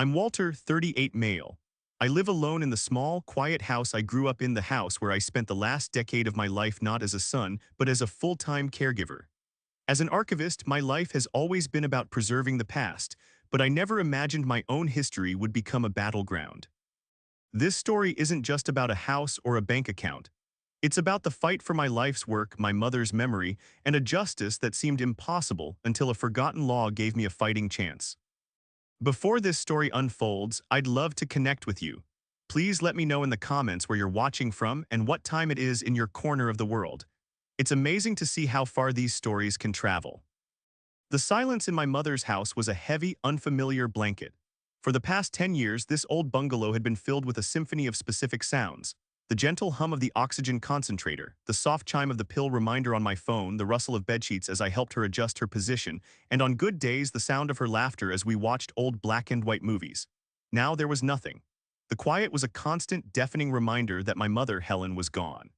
I'm Walter, 38 male. I live alone in the small, quiet house I grew up in, the house where I spent the last decade of my life not as a son, but as a full-time caregiver. As an archivist, my life has always been about preserving the past, but I never imagined my own history would become a battleground. This story isn't just about a house or a bank account. It's about the fight for my life's work, my mother's memory, and a justice that seemed impossible until a forgotten law gave me a fighting chance. Before this story unfolds, I'd love to connect with you. Please let me know in the comments where you're watching from and what time it is in your corner of the world. It's amazing to see how far these stories can travel. The silence in my mother's house was a heavy, unfamiliar blanket. For the past 10 years, this old bungalow had been filled with a symphony of specific sounds. The gentle hum of the oxygen concentrator, the soft chime of the pill reminder on my phone, the rustle of bedsheets as I helped her adjust her position, and on good days the sound of her laughter as we watched old black and white movies. Now there was nothing. The quiet was a constant, deafening reminder that my mother, Helen, was gone.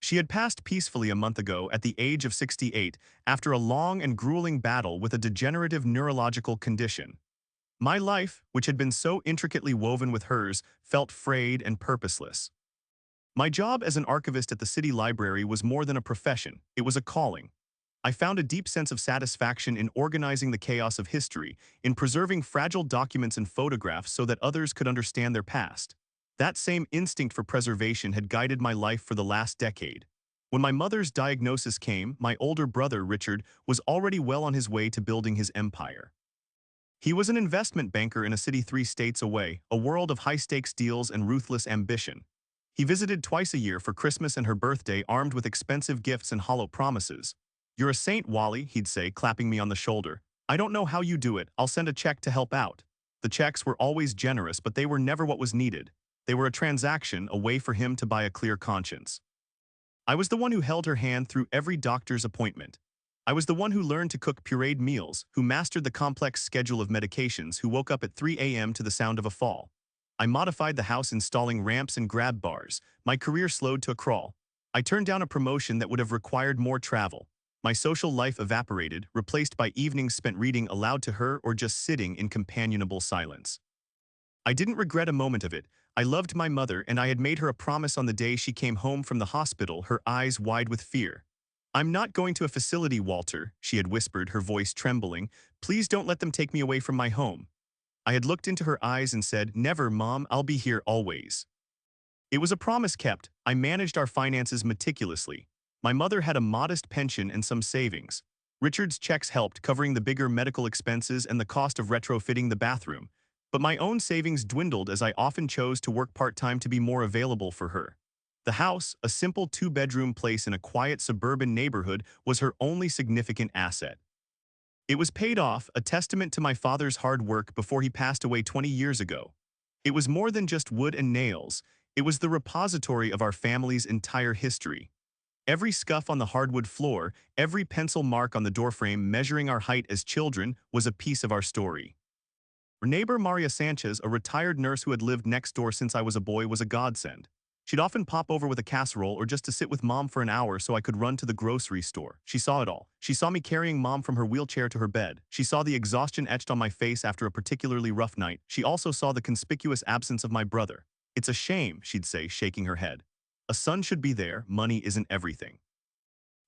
She had passed peacefully a month ago at the age of 68 after a long and grueling battle with a degenerative neurological condition. My life, which had been so intricately woven with hers, felt frayed and purposeless. My job as an archivist at the city library was more than a profession, it was a calling. I found a deep sense of satisfaction in organizing the chaos of history, in preserving fragile documents and photographs so that others could understand their past. That same instinct for preservation had guided my life for the last decade. When my mother's diagnosis came, my older brother, Richard, was already well on his way to building his empire. He was an investment banker in a city 3 states away, a world of high-stakes deals and ruthless ambition. He visited twice a year for Christmas and her birthday, armed with expensive gifts and hollow promises. "You're a saint, Wally," he'd say, clapping me on the shoulder. "I don't know how you do it, I'll send a check to help out." The checks were always generous, but they were never what was needed. They were a transaction, a way for him to buy a clear conscience. I was the one who held her hand through every doctor's appointment. I was the one who learned to cook pureed meals, who mastered the complex schedule of medications, who woke up at 3 a.m. to the sound of a fall. I modified the house, installing ramps and grab bars. My career slowed to a crawl. I turned down a promotion that would have required more travel. My social life evaporated, replaced by evenings spent reading aloud to her or just sitting in companionable silence. I didn't regret a moment of it. I loved my mother, and I had made her a promise on the day she came home from the hospital, her eyes wide with fear. "I'm not going to a facility, Walter," she had whispered, her voice trembling. "Please don't let them take me away from my home." I had looked into her eyes and said, "Never, Mom, I'll be here always." It was a promise kept. I managed our finances meticulously. My mother had a modest pension and some savings. Richard's checks helped, covering the bigger medical expenses and the cost of retrofitting the bathroom. But my own savings dwindled as I often chose to work part-time to be more available for her. The house, a simple 2-bedroom place in a quiet suburban neighborhood, was her only significant asset. It was paid off, a testament to my father's hard work before he passed away 20 years ago. It was more than just wood and nails. It was the repository of our family's entire history. Every scuff on the hardwood floor, every pencil mark on the doorframe measuring our height as children, was a piece of our story. Our neighbor Maria Sanchez, a retired nurse who had lived next door since I was a boy, was a godsend. She'd often pop over with a casserole or just to sit with Mom for an hour so I could run to the grocery store. She saw it all. She saw me carrying Mom from her wheelchair to her bed. She saw the exhaustion etched on my face after a particularly rough night. She also saw the conspicuous absence of my brother. "It's a shame," she'd say, shaking her head. "A son should be there, money isn't everything."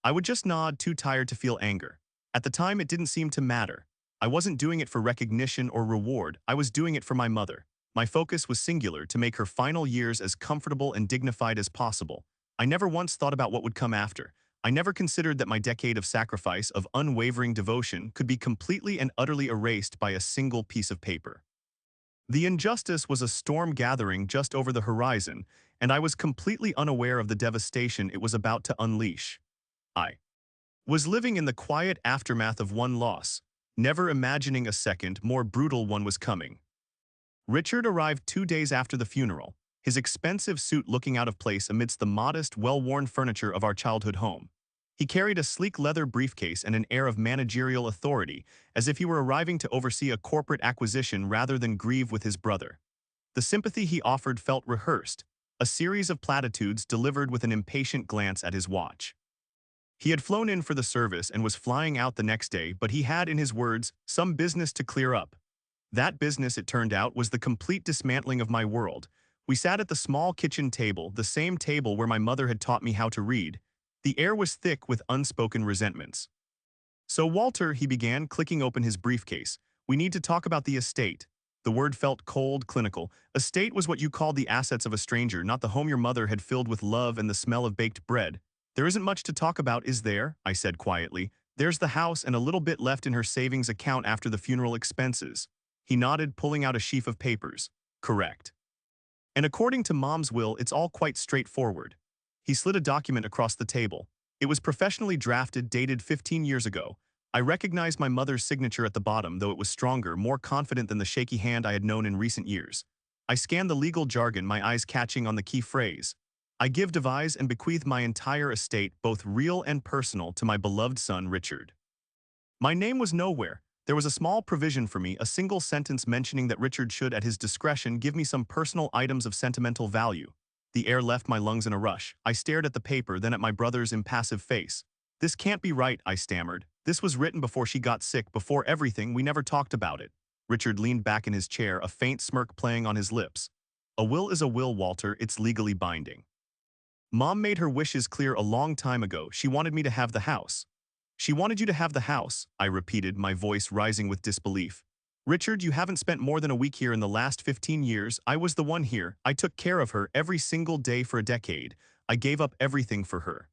I would just nod, too tired to feel anger. At the time, it didn't seem to matter. I wasn't doing it for recognition or reward, I was doing it for my mother. My focus was singular, to make her final years as comfortable and dignified as possible. I never once thought about what would come after. I never considered that my decade of sacrifice, of unwavering devotion, could be completely and utterly erased by a single piece of paper. The injustice was a storm gathering just over the horizon, and I was completely unaware of the devastation it was about to unleash. I was living in the quiet aftermath of one loss, never imagining a second, more brutal one was coming. Richard arrived 2 days after the funeral, his expensive suit looking out of place amidst the modest, well-worn furniture of our childhood home. He carried a sleek leather briefcase and an air of managerial authority, as if he were arriving to oversee a corporate acquisition rather than grieve with his brother. The sympathy he offered felt rehearsed, a series of platitudes delivered with an impatient glance at his watch. He had flown in for the service and was flying out the next day, but he had, in his words, some business to clear up. That business, it turned out, was the complete dismantling of my world. We sat at the small kitchen table, the same table where my mother had taught me how to read. The air was thick with unspoken resentments. "So Walter," he began, clicking open his briefcase, "we need to talk about the estate." The word felt cold, clinical. Estate was what you called the assets of a stranger, not the home your mother had filled with love and the smell of baked bread. "There isn't much to talk about, is there?" I said quietly. "There's the house and a little bit left in her savings account after the funeral expenses." He nodded, pulling out a sheaf of papers. "Correct. And according to Mom's will, it's all quite straightforward." He slid a document across the table. It was professionally drafted, dated 15 years ago. I recognized my mother's signature at the bottom, though it was stronger, more confident than the shaky hand I had known in recent years. I scanned the legal jargon, my eyes catching on the key phrase. "I give, devise, and bequeath my entire estate, both real and personal, to my beloved son, Richard." My name was nowhere. There was a small provision for me, a single sentence mentioning that Richard should, at his discretion, give me some personal items of sentimental value. The air left my lungs in a rush. I stared at the paper, then at my brother's impassive face. "This can't be right," I stammered. "This was written before she got sick, before everything. We never talked about it." Richard leaned back in his chair, a faint smirk playing on his lips. "A will is a will, Walter. It's legally binding. Mom made her wishes clear a long time ago. She wanted me to have the house." "She wanted you to have the house," I repeated, my voice rising with disbelief. "Richard, you haven't spent more than a week here in the last 15 years. I was the one here. I took care of her every single day for a decade. I gave up everything for her."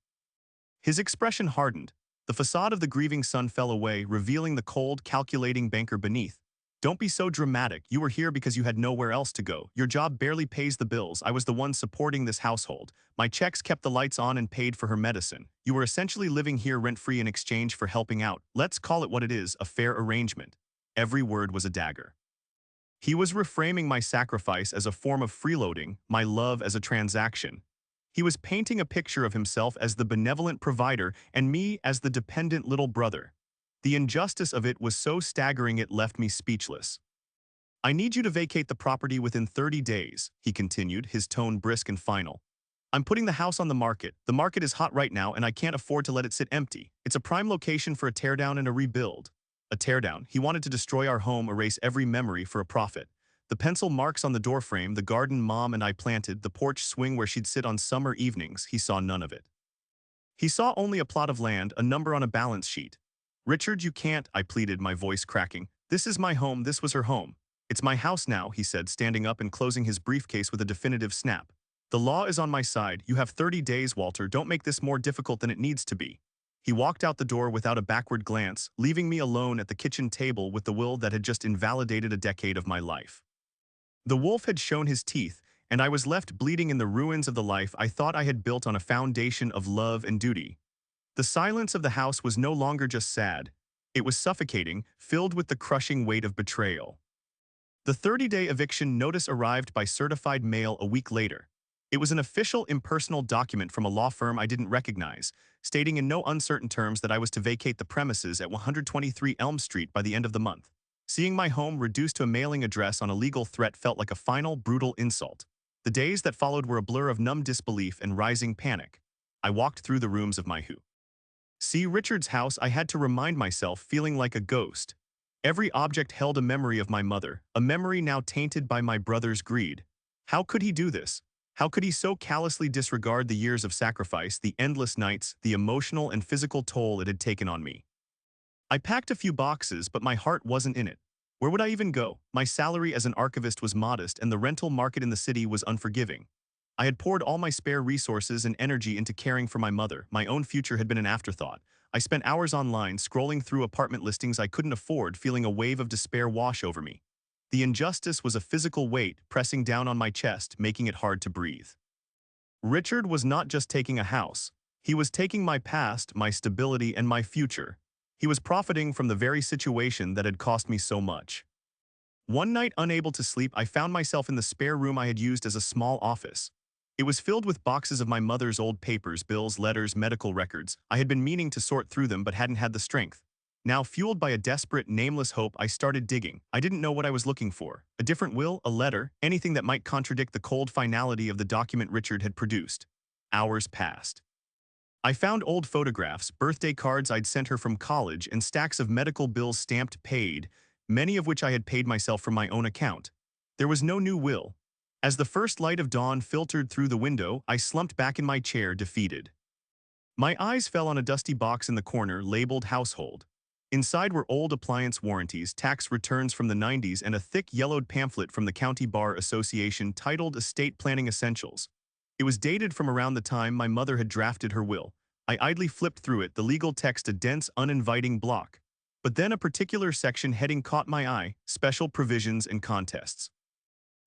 His expression hardened. The facade of the grieving son fell away, revealing the cold, calculating banker beneath. "Don't be so dramatic. You were here because you had nowhere else to go. Your job barely pays the bills. I was the one supporting this household. My checks kept the lights on and paid for her medicine. You were essentially living here rent-free in exchange for helping out. Let's call it what it is, a fair arrangement." Every word was a dagger. He was reframing my sacrifice as a form of freeloading, my love as a transaction. He was painting a picture of himself as the benevolent provider and me as the dependent little brother. The injustice of it was so staggering it left me speechless. "I need you to vacate the property within 30 days, he continued, his tone brisk and final. "I'm putting the house on the market. The market is hot right now and I can't afford to let it sit empty. It's a prime location for a teardown and a rebuild." A teardown. He wanted to destroy our home, erase every memory for a profit. The pencil marks on the doorframe, the garden Mom and I planted, the porch swing where she'd sit on summer evenings, he saw none of it. He saw only a plot of land, a number on a balance sheet. "Richard, you can't," I pleaded, my voice cracking. "This is my home, this was her home. It's my house now," he said, standing up and closing his briefcase with a definitive snap. "The law is on my side. You have 30 days, Walter. Don't make this more difficult than it needs to be." He walked out the door without a backward glance, leaving me alone at the kitchen table with the will that had just invalidated a decade of my life. The wolf had shown his teeth, and I was left bleeding in the ruins of the life I thought I had built on a foundation of love and duty. The silence of the house was no longer just sad. It was suffocating, filled with the crushing weight of betrayal. The 30-day eviction notice arrived by certified mail a week later. It was an official, impersonal document from a law firm I didn't recognize, stating in no uncertain terms that I was to vacate the premises at 123 Elm Street by the end of the month. Seeing my home reduced to a mailing address on a legal threat felt like a final, brutal insult. The days that followed were a blur of numb disbelief and rising panic. I walked through the rooms of my See Richard's house. I had to remind myself, feeling like a ghost. Every object held a memory of my mother, a memory now tainted by my brother's greed. How could he do this? How could he so callously disregard the years of sacrifice, the endless nights, the emotional and physical toll it had taken on me? I packed a few boxes, but my heart wasn't in it. Where would I even go? My salary as an archivist was modest, and the rental market in the city was unforgiving. I had poured all my spare resources and energy into caring for my mother. My own future had been an afterthought. I spent hours online, scrolling through apartment listings I couldn't afford, feeling a wave of despair wash over me. The injustice was a physical weight, pressing down on my chest, making it hard to breathe. Richard was not just taking a house. He was taking my past, my stability, and my future. He was profiting from the very situation that had cost me so much. One night, unable to sleep, I found myself in the spare room I had used as a small office. It was filled with boxes of my mother's old papers, bills, letters, medical records. I had been meaning to sort through them but hadn't had the strength. Now, fueled by a desperate, nameless hope, I started digging. I didn't know what I was looking for. A different will, a letter, anything that might contradict the cold finality of the document Richard had produced. Hours passed. I found old photographs, birthday cards I'd sent her from college, and stacks of medical bills stamped paid, many of which I had paid myself from my own account. There was no new will. As the first light of dawn filtered through the window, I slumped back in my chair, defeated. My eyes fell on a dusty box in the corner labeled Household. Inside were old appliance warranties, tax returns from the 90s, and a thick yellowed pamphlet from the County Bar Association titled Estate Planning Essentials. It was dated from around the time my mother had drafted her will. I idly flipped through it, the legal text a dense, uninviting block. But then a particular section heading caught my eye: Special Provisions and Contests.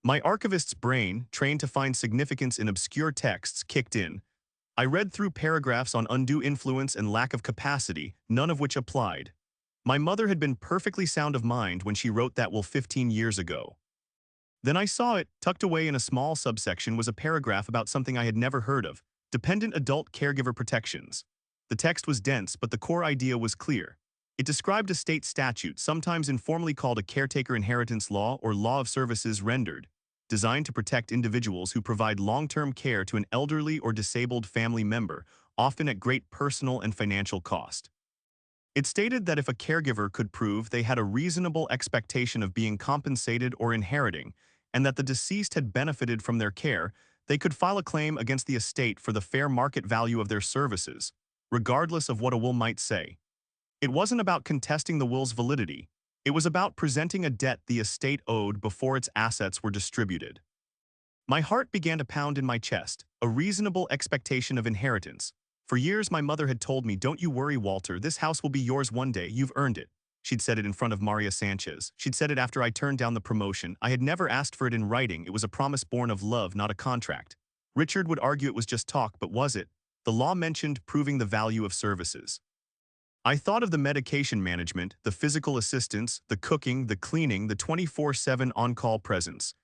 My archivist's brain, trained to find significance in obscure texts, kicked in. I read through paragraphs on undue influence and lack of capacity, none of which applied. My mother had been perfectly sound of mind when she wrote that will 15 years ago. Then I saw it, tucked away in a small subsection was a paragraph about something I had never heard of: dependent adult caregiver protections. The text was dense, but the core idea was clear. It described a state statute, sometimes informally called a caretaker inheritance law or law of services rendered, designed to protect individuals who provide long-term care to an elderly or disabled family member, often at great personal and financial cost. It stated that if a caregiver could prove they had a reasonable expectation of being compensated or inheriting, and that the deceased had benefited from their care, they could file a claim against the estate for the fair market value of their services, regardless of what a will might say. It wasn't about contesting the will's validity. It was about presenting a debt the estate owed before its assets were distributed. My heart began to pound in my chest, a reasonable expectation of inheritance. For years my mother had told me, "Don't you worry, Walter, this house will be yours one day, you've earned it." She'd said it in front of Maria Sanchez. She'd said it after I turned down the promotion. I had never asked for it in writing. It was a promise born of love, not a contract. Richard would argue it was just talk, but was it? The law mentioned proving the value of services. I thought of the medication management, the physical assistance, the cooking, the cleaning, the 24/7 on-call presence.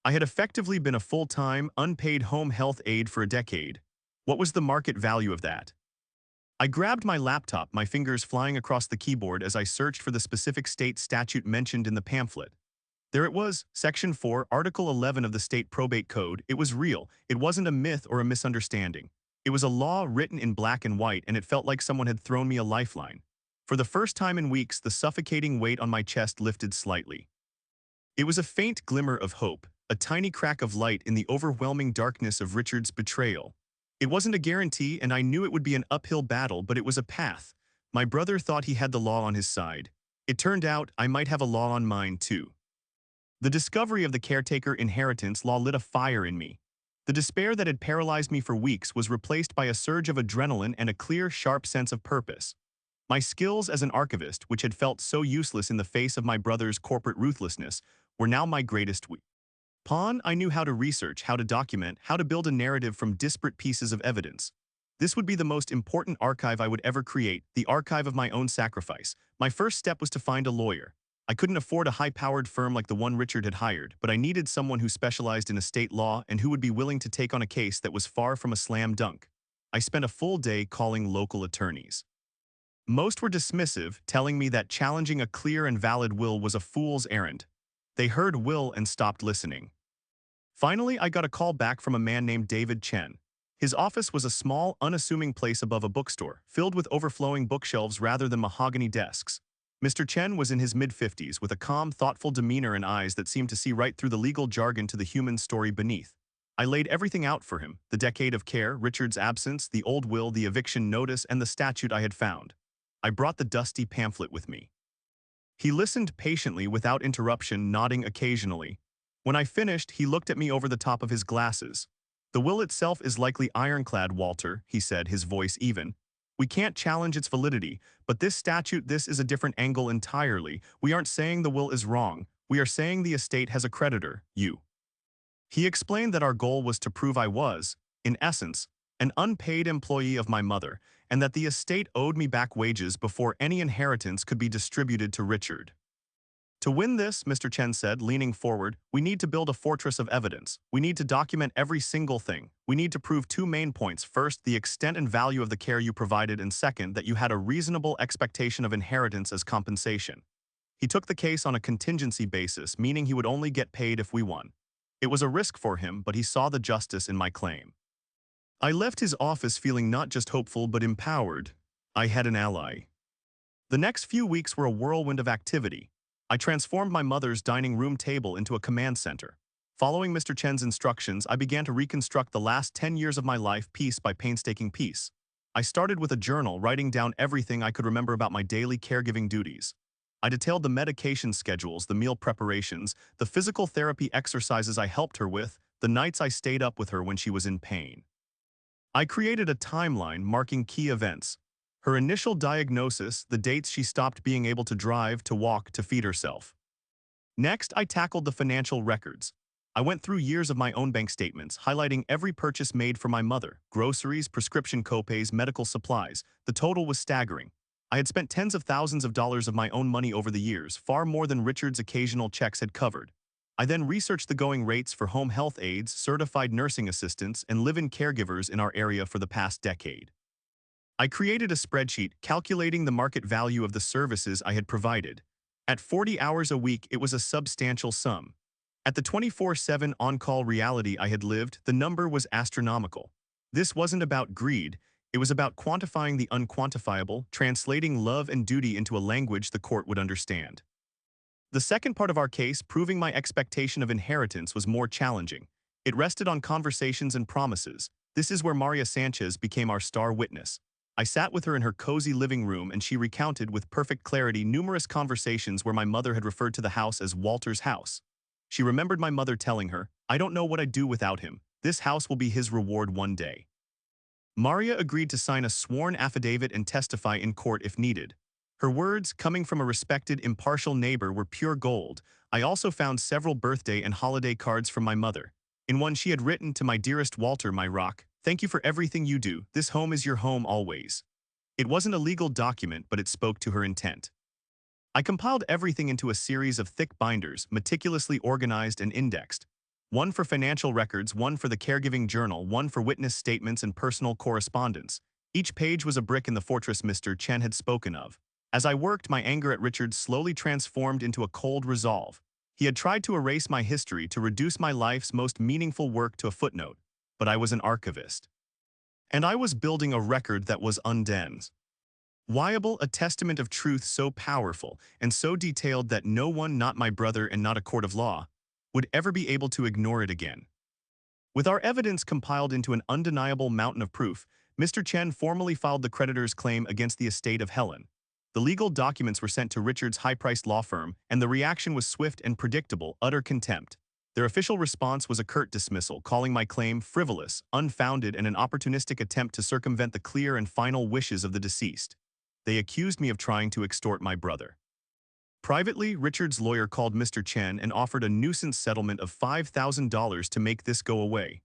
I had effectively been a full-time, unpaid home health aide for a decade. What was the market value of that? I grabbed my laptop, my fingers flying across the keyboard as I searched for the specific state statute mentioned in the pamphlet. There it was, Section 4, Article 11 of the State Probate Code. It was real. It wasn't a myth or a misunderstanding. It was a law written in black and white, and it felt like someone had thrown me a lifeline. For the first time in weeks, the suffocating weight on my chest lifted slightly. It was a faint glimmer of hope, a tiny crack of light in the overwhelming darkness of Richard's betrayal. It wasn't a guarantee, and I knew it would be an uphill battle, but it was a path. My brother thought he had the law on his side. It turned out I might have a law on mine, too. The discovery of the caretaker inheritance law lit a fire in me. The despair that had paralyzed me for weeks was replaced by a surge of adrenaline and a clear, sharp sense of purpose. My skills as an archivist, which had felt so useless in the face of my brother's corporate ruthlessness, were now my greatest pawn. I knew how to research, how to document, how to build a narrative from disparate pieces of evidence. This would be the most important archive I would ever create, the archive of my own sacrifice. My first step was to find a lawyer. I couldn't afford a high-powered firm like the one Richard had hired, but I needed someone who specialized in estate law and who would be willing to take on a case that was far from a slam dunk. I spent a full day calling local attorneys. Most were dismissive, telling me that challenging a clear and valid will was a fool's errand. They heard will and stopped listening. Finally, I got a call back from a man named David Chen. His office was a small, unassuming place above a bookstore, filled with overflowing bookshelves rather than mahogany desks. Mr. Chen was in his mid-50s with a calm, thoughtful demeanor and eyes that seemed to see right through the legal jargon to the human story beneath. I laid everything out for him: the decade of care, Richard's absence, the old will, the eviction notice, and the statute I had found. I brought the dusty pamphlet with me. He listened patiently without interruption, nodding occasionally. When I finished, he looked at me over the top of his glasses. "The will itself is likely ironclad, Walter," he said, his voice even. "We can't challenge its validity, but this statute, this is a different angle entirely. We aren't saying the will is wrong. We are saying the estate has a creditor, you." He explained that our goal was to prove I was, in essence, an unpaid employee of my mother, and that the estate owed me back wages before any inheritance could be distributed to Richard. "To win this," Mr. Chen said, leaning forward, "we need to build a fortress of evidence. We need to document every single thing. We need to prove two main points. First, the extent and value of the care you provided, and second, that you had a reasonable expectation of inheritance as compensation." He took the case on a contingency basis, meaning he would only get paid if we won. It was a risk for him, but he saw the justice in my claim. I left his office feeling not just hopeful but empowered. I had an ally. The next few weeks were a whirlwind of activity. I transformed my mother's dining room table into a command center. Following Mr. Chen's instructions, I began to reconstruct the last 10 years of my life piece by painstaking piece. I started with a journal, writing down everything I could remember about my daily caregiving duties. I detailed the medication schedules, the meal preparations, the physical therapy exercises I helped her with, the nights I stayed up with her when she was in pain. I created a timeline marking key events. Her initial diagnosis, the dates she stopped being able to drive, to walk, to feed herself. Next, I tackled the financial records. I went through years of my own bank statements, highlighting every purchase made for my mother: groceries, prescription copays, medical supplies. The total was staggering. I had spent tens of thousands of dollars of my own money over the years, far more than Richard's occasional checks had covered. I then researched the going rates for home health aides, certified nursing assistants, and live-in caregivers in our area for the past decade. I created a spreadsheet calculating the market value of the services I had provided. At 40 hours a week, it was a substantial sum. At the 24/7 on-call reality I had lived, the number was astronomical. This wasn't about greed, it was about quantifying the unquantifiable, translating love and duty into a language the court would understand. The second part of our case, proving my expectation of inheritance, was more challenging. It rested on conversations and promises. This is where Maria Sanchez became our star witness. I sat with her in her cozy living room, and she recounted with perfect clarity numerous conversations where my mother had referred to the house as Walter's house. She remembered my mother telling her, "I don't know what I'd do without him. This house will be his reward one day." Maria agreed to sign a sworn affidavit and testify in court if needed. Her words, coming from a respected, impartial neighbor, were pure gold. I also found several birthday and holiday cards from my mother. In one, she had written, "To my dearest Walter, my rock, thank you for everything you do. This home is your home always." It wasn't a legal document, but it spoke to her intent. I compiled everything into a series of thick binders, meticulously organized and indexed. One for financial records, one for the caregiving journal, one for witness statements and personal correspondence. Each page was a brick in the fortress Mr. Chen had spoken of. As I worked, my anger at Richard slowly transformed into a cold resolve. He had tried to erase my history, to reduce my life's most meaningful work to a footnote. But I was an archivist. And I was building a record that was undone. Viable, a testament of truth so powerful and so detailed that no one, not my brother and not a court of law, would ever be able to ignore it again. With our evidence compiled into an undeniable mountain of proof, Mr. Chen formally filed the creditor's claim against the estate of Helen. The legal documents were sent to Richard's high-priced law firm, and the reaction was swift and predictable: utter contempt. Their official response was a curt dismissal, calling my claim frivolous, unfounded, and an opportunistic attempt to circumvent the clear and final wishes of the deceased. They accused me of trying to extort my brother. Privately, Richard's lawyer called Mr. Chen and offered a nuisance settlement of $5,000 to make this go away.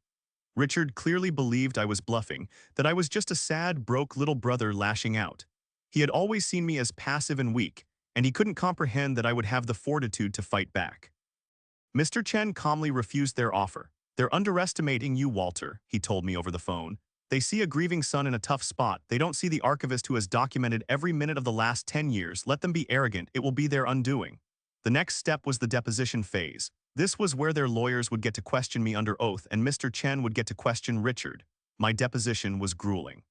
Richard clearly believed I was bluffing, that I was just a sad, broke little brother lashing out. He had always seen me as passive and weak, and he couldn't comprehend that I would have the fortitude to fight back. Mr. Chen calmly refused their offer. "They're underestimating you, Walter," he told me over the phone. "They see a grieving son in a tough spot. They don't see the archivist who has documented every minute of the last 10 years. Let them be arrogant. It will be their undoing." The next step was the deposition phase. This was where their lawyers would get to question me under oath, and Mr. Chen would get to question Richard. My deposition was grueling.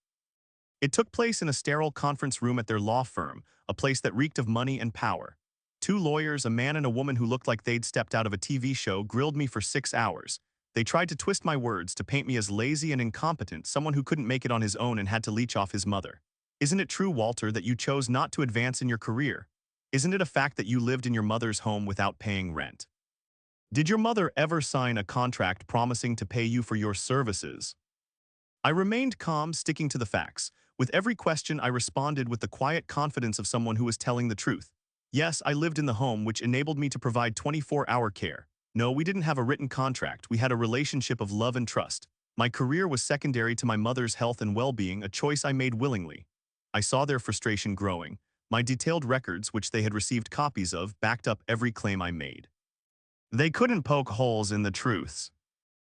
It took place in a sterile conference room at their law firm, a place that reeked of money and power. Two lawyers, a man and a woman who looked like they'd stepped out of a TV show, grilled me for 6 hours. They tried to twist my words, to paint me as lazy and incompetent, someone who couldn't make it on his own and had to leech off his mother. "Isn't it true, Walter, that you chose not to advance in your career? Isn't it a fact that you lived in your mother's home without paying rent? Did your mother ever sign a contract promising to pay you for your services?" I remained calm, sticking to the facts. With every question, I responded with the quiet confidence of someone who was telling the truth. "Yes, I lived in the home, which enabled me to provide 24-hour care. No, we didn't have a written contract. We had a relationship of love and trust. My career was secondary to my mother's health and well-being, a choice I made willingly." I saw their frustration growing. My detailed records, which they had received copies of, backed up every claim I made. They couldn't poke holes in the truths.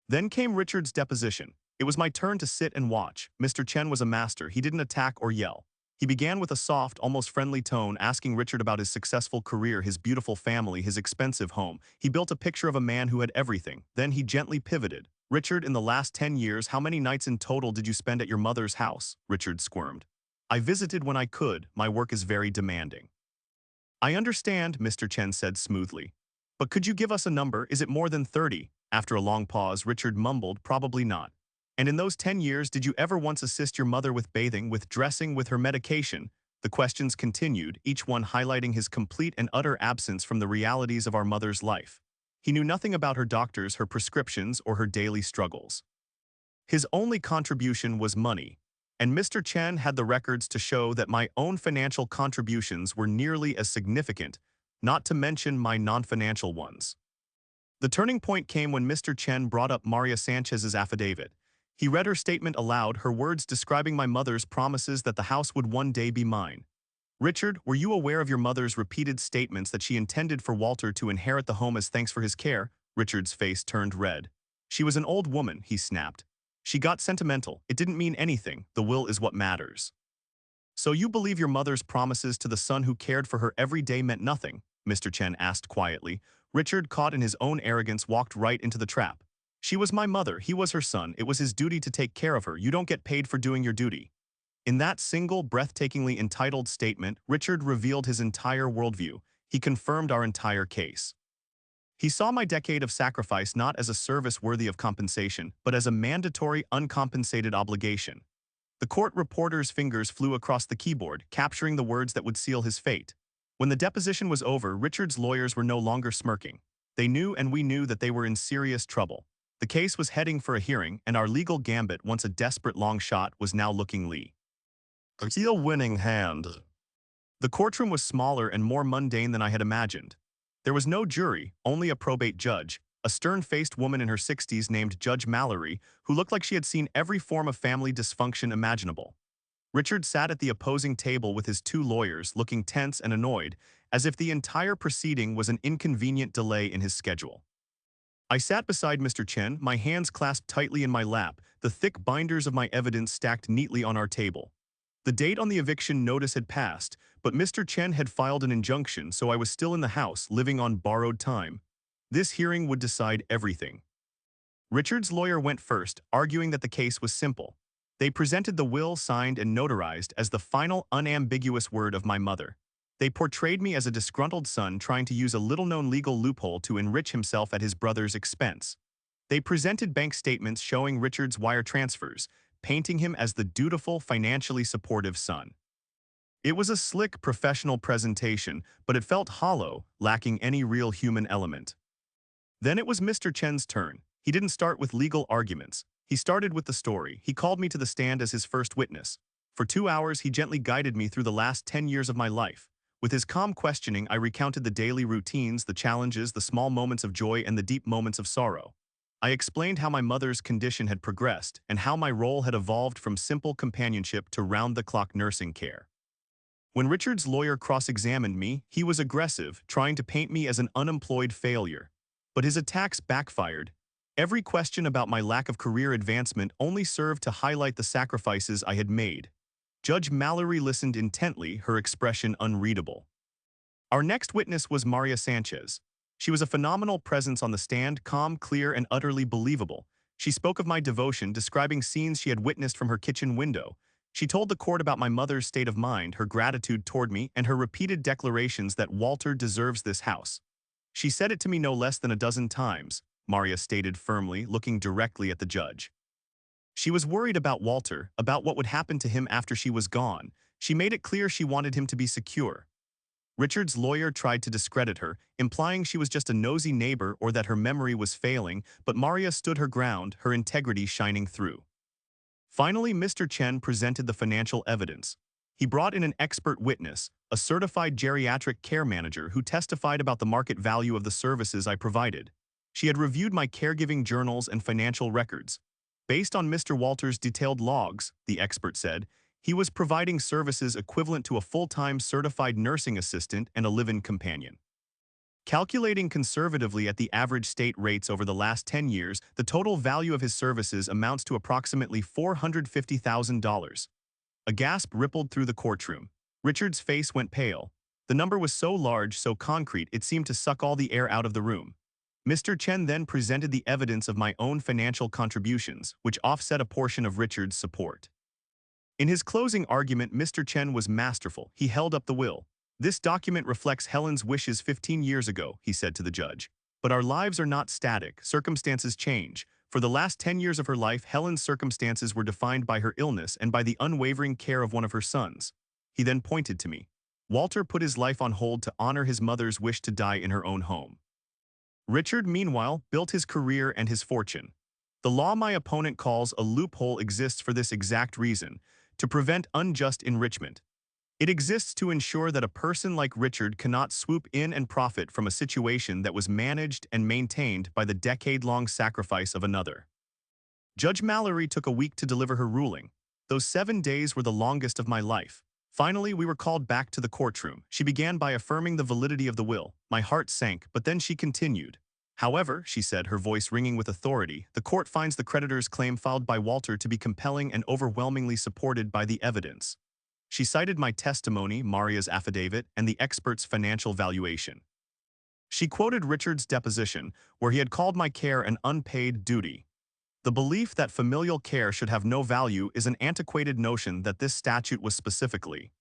Then came Richard's deposition. It was my turn to sit and watch. Mr. Chen was a master. He didn't attack or yell. He began with a soft, almost friendly tone, asking Richard about his successful career, his beautiful family, his expensive home. He built a picture of a man who had everything. Then he gently pivoted. "Richard, in the last 10 years, how many nights in total did you spend at your mother's house?" Richard squirmed. "I visited when I could. My work is very demanding." I understand, Mr. Chen said smoothly. But could you give us a number? Is it more than 30? After a long pause, Richard mumbled, probably not. And in those 10 years, did you ever once assist your mother with bathing, with dressing, with her medication? The questions continued, each one highlighting his complete and utter absence from the realities of our mother's life. He knew nothing about her doctors, her prescriptions, or her daily struggles. His only contribution was money, and Mr. Chen had the records to show that my own financial contributions were nearly as significant, not to mention my non-financial ones. The turning point came when Mr. Chen brought up Maria Sanchez's affidavit. He read her statement aloud, her words describing my mother's promises that the house would one day be mine. Richard, were you aware of your mother's repeated statements that she intended for Walter to inherit the home as thanks for his care? Richard's face turned red. She was an old woman, he snapped. She got sentimental. It didn't mean anything. The will is what matters. So you believe your mother's promises to the son who cared for her every day meant nothing? Mr. Chen asked quietly. Richard, caught in his own arrogance, walked right into the trap. She was my mother, he was her son, it was his duty to take care of her. You don't get paid for doing your duty. In that single, breathtakingly entitled statement, Richard revealed his entire worldview. He confirmed our entire case. He saw my decade of sacrifice not as a service worthy of compensation, but as a mandatory, uncompensated obligation. The court reporter's fingers flew across the keyboard, capturing the words that would seal his fate. When the deposition was over, Richard's lawyers were no longer smirking. They knew and we knew that they were in serious trouble. The case was heading for a hearing, and our legal gambit, once a desperate long shot, was now looking lee. A real winning hand. The courtroom was smaller and more mundane than I had imagined. There was no jury, only a probate judge, a stern-faced woman in her 60s named Judge Mallory, who looked like she had seen every form of family dysfunction imaginable. Richard sat at the opposing table with his two lawyers, looking tense and annoyed, as if the entire proceeding was an inconvenient delay in his schedule. I sat beside Mr. Chen, my hands clasped tightly in my lap, the thick binders of my evidence stacked neatly on our table. The date on the eviction notice had passed, but Mr. Chen had filed an injunction, so I was still in the house, living on borrowed time. This hearing would decide everything. Richard's lawyer went first, arguing that the case was simple. They presented the will signed and notarized as the final unambiguous word of my mother. They portrayed me as a disgruntled son trying to use a little-known legal loophole to enrich himself at his brother's expense. They presented bank statements showing Richard's wire transfers, painting him as the dutiful, financially supportive son. It was a slick, professional presentation, but it felt hollow, lacking any real human element. Then it was Mr. Chen's turn. He didn't start with legal arguments. He started with the story. He called me to the stand as his first witness. For 2 hours, he gently guided me through the last 10 years of my life. With his calm questioning, I recounted the daily routines, the challenges, the small moments of joy, and the deep moments of sorrow. I explained how my mother's condition had progressed and how my role had evolved from simple companionship to round-the-clock nursing care. When Richard's lawyer cross-examined me, he was aggressive, trying to paint me as an unemployed failure. But his attacks backfired. Every question about my lack of career advancement only served to highlight the sacrifices I had made. Judge Mallory listened intently, her expression unreadable. Our next witness was Maria Sanchez. She was a phenomenal presence on the stand, calm, clear, and utterly believable. She spoke of my devotion, describing scenes she had witnessed from her kitchen window. She told the court about my mother's state of mind, her gratitude toward me, and her repeated declarations that Walter deserves this house. She said it to me no less than a dozen times, Maria stated firmly, looking directly at the judge. She was worried about Walter, about what would happen to him after she was gone. She made it clear she wanted him to be secure. Richard's lawyer tried to discredit her, implying she was just a nosy neighbor or that her memory was failing, but Maria stood her ground, her integrity shining through. Finally, Mr. Chen presented the financial evidence. He brought in an expert witness, a certified geriatric care manager who testified about the market value of the services I provided. She had reviewed my caregiving journals and financial records. Based on Mr. Walter's detailed logs, the expert said, he was providing services equivalent to a full-time certified nursing assistant and a live-in companion. Calculating conservatively at the average state rates over the last 10 years, the total value of his services amounts to approximately $450,000. A gasp rippled through the courtroom. Richard's face went pale. The number was so large, so concrete, it seemed to suck all the air out of the room. Mr. Chen then presented the evidence of my own financial contributions, which offset a portion of Richard's support. In his closing argument, Mr. Chen was masterful. He held up the will. This document reflects Helen's wishes 15 years ago, he said to the judge. But our lives are not static, circumstances change. For the last 10 years of her life, Helen's circumstances were defined by her illness and by the unwavering care of one of her sons. He then pointed to me. Walter put his life on hold to honor his mother's wish to die in her own home. Richard, meanwhile, built his career and his fortune. The law my opponent calls a loophole exists for this exact reason, to prevent unjust enrichment. It exists to ensure that a person like Richard cannot swoop in and profit from a situation that was managed and maintained by the decade-long sacrifice of another. Judge Mallory took a week to deliver her ruling. Those 7 days were the longest of my life. Finally, we were called back to the courtroom. She began by affirming the validity of the will. My heart sank, but then she continued. However, she said, her voice ringing with authority, the court finds the creditor's claim filed by Walter to be compelling and overwhelmingly supported by the evidence. She cited my testimony, Maria's affidavit, and the expert's financial valuation. She quoted Richard's deposition, where he had called my care an unpaid duty. The belief that familial care should have no value is an antiquated notion that this statute was specifically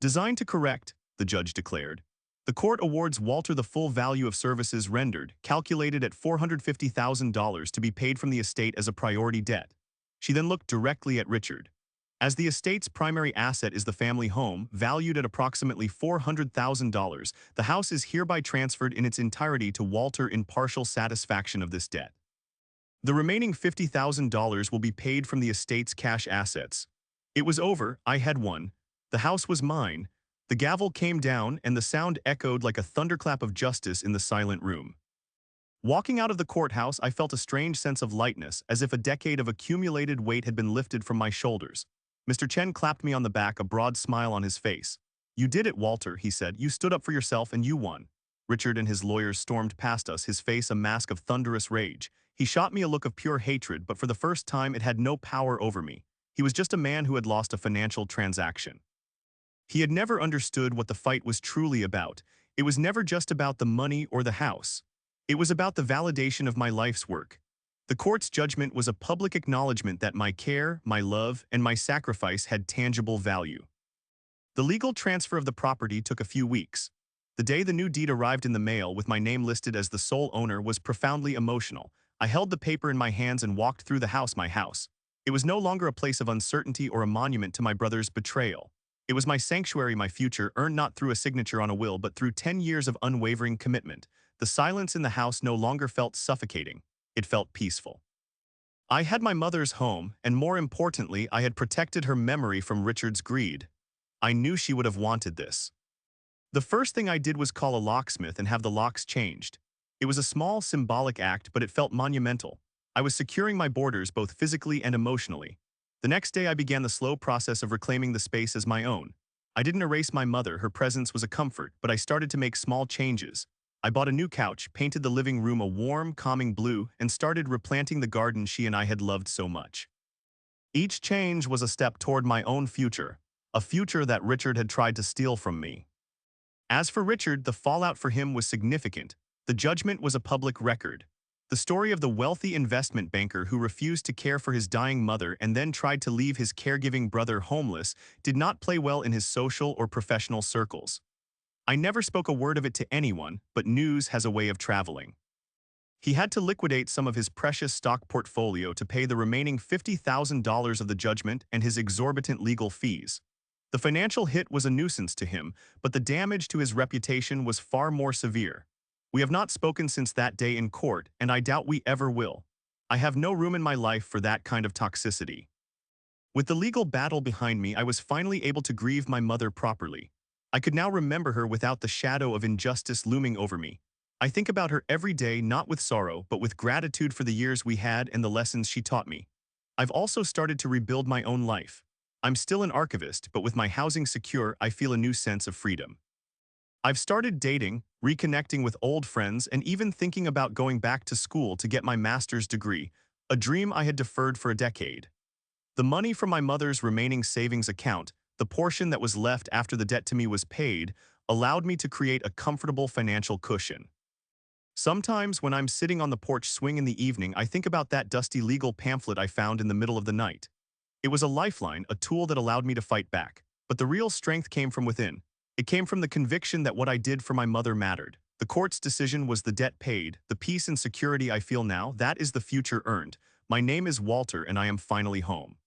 designed to correct, the judge declared. The court awards Walter the full value of services rendered, calculated at $450,000 to be paid from the estate as a priority debt. She then looked directly at Richard. As the estate's primary asset is the family home, valued at approximately $400,000, the house is hereby transferred in its entirety to Walter in partial satisfaction of this debt. The remaining $50,000 will be paid from the estate's cash assets. It was over, I had won. The house was mine. The gavel came down and the sound echoed like a thunderclap of justice in the silent room. Walking out of the courthouse, I felt a strange sense of lightness, as if a decade of accumulated weight had been lifted from my shoulders. Mr. Chen clapped me on the back, a broad smile on his face. "You did it, Walter," he said. "You stood up for yourself and you won." Richard and his lawyers stormed past us, his face a mask of thunderous rage. He shot me a look of pure hatred, but for the first time it had no power over me. He was just a man who had lost a financial transaction. He had never understood what the fight was truly about. It was never just about the money or the house. It was about the validation of my life's work. The court's judgment was a public acknowledgement that my care, my love, and my sacrifice had tangible value. The legal transfer of the property took a few weeks. The day the new deed arrived in the mail with my name listed as the sole owner was profoundly emotional. I held the paper in my hands and walked through the house, my house. It was no longer a place of uncertainty or a monument to my brother's betrayal. It was my sanctuary, my future, earned not through a signature on a will but through 10 years of unwavering commitment. The silence in the house no longer felt suffocating. It felt peaceful. I had my mother's home, and more importantly, I had protected her memory from Richard's greed. I knew she would have wanted this. The first thing I did was call a locksmith and have the locks changed. It was a small, symbolic act, but it felt monumental. I was securing my borders both physically and emotionally. The next day I began the slow process of reclaiming the space as my own. I didn't erase my mother, her presence was a comfort, but I started to make small changes. I bought a new couch, painted the living room a warm, calming blue, and started replanting the garden she and I had loved so much. Each change was a step toward my own future, a future that Richard had tried to steal from me. As for Richard, the fallout for him was significant. The judgment was a public record. The story of the wealthy investment banker who refused to care for his dying mother and then tried to leave his caregiving brother homeless did not play well in his social or professional circles. I never spoke a word of it to anyone, but news has a way of traveling. He had to liquidate some of his precious stock portfolio to pay the remaining $50,000 of the judgment and his exorbitant legal fees. The financial hit was a nuisance to him, but the damage to his reputation was far more severe. We have not spoken since that day in court, and I doubt we ever will. I have no room in my life for that kind of toxicity. With the legal battle behind me, I was finally able to grieve my mother properly. I could now remember her without the shadow of injustice looming over me. I think about her every day, not with sorrow, but with gratitude for the years we had and the lessons she taught me. I've also started to rebuild my own life. I'm still an archivist, but with my housing secure, I feel a new sense of freedom. I've started dating, reconnecting with old friends, and even thinking about going back to school to get my master's degree, a dream I had deferred for a decade. The money from my mother's remaining savings account, the portion that was left after the debt to me was paid, allowed me to create a comfortable financial cushion. Sometimes when I'm sitting on the porch swing in the evening, I think about that dusty legal pamphlet I found in the middle of the night. It was a lifeline, a tool that allowed me to fight back, but the real strength came from within. It came from the conviction that what I did for my mother mattered. The court's decision was the debt paid, the peace and security I feel now, that is the future earned. My name is Walter and I am finally home.